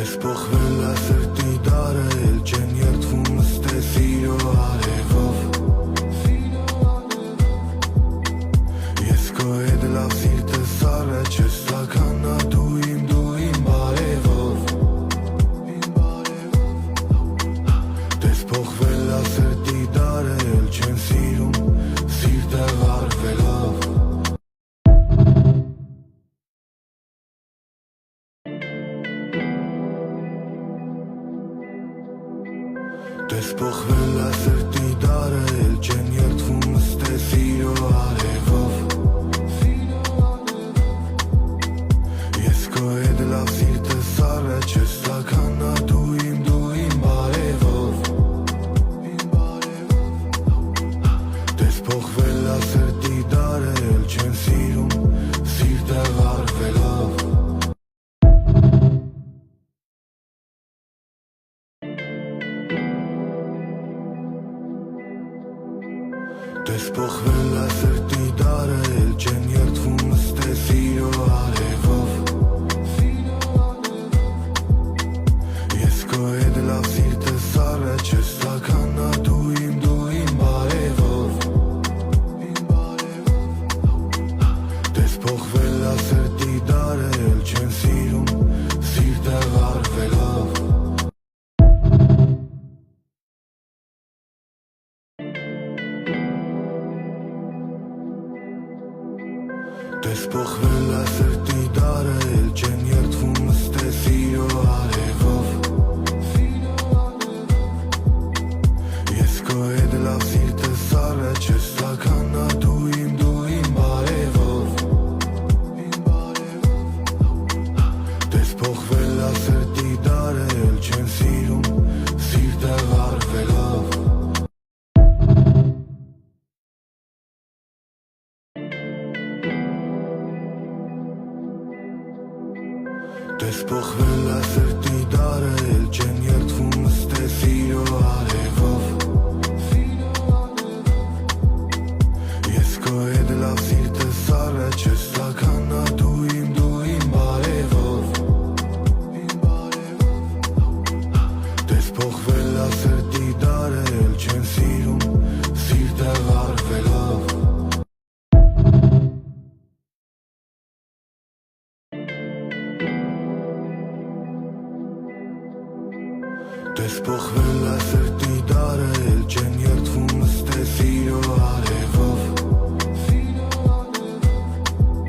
Տես փոխվել է սրտի դարը, էլ չեն երդվում ստե սիրո արևով Ես քո հետ լավ սիրտս առա չես սականա դու իմ բարևով Տես փոխվել է սրտի դարը, էլ չեն սիրում սիրտը վարվելով Տես փոխվել է սրտի դարը, էլ չեն երդվում ստե սիրո արևով Ես քո հետ լավ սիրտս առա չես սականա դու իմ բարևով Տես փոխվել է սրտի դարը, էլ չեն սիրում սիրտը վարվելով Տես փոխվել է սրտի դարը, էլ չեն երդվում ստե սիրո արևով Ես քո հետ լավ սիրտս առա չես սականա դու իմ բարևով Տես փոխվել է սրտի դարը, էլ չեն սիրում սիրտը վարվելով Տես փոխվել է սրտի դարը, էլ չեն երդվում ստե սիրո արևով Ես քո հետ լավ սիրտս առա չես սականա դու իմ բարևով Տես փոխվել է սրտի դարը, էլ չեն սիրում սիրտը վարվելով Տես փոխվել է սրտի դարը, էլ չեն երդվում ստե սիրո արևով Ես քո հետ լավ սիրտս առա չես սականա դու իմ բարևով Տես փոխվել է սրտի դարը, էլ չեն սիրում սիրտը վարվելով Տես փոխվել է սրտի դարը, էլ չեն երդվում ստե սիրո արևով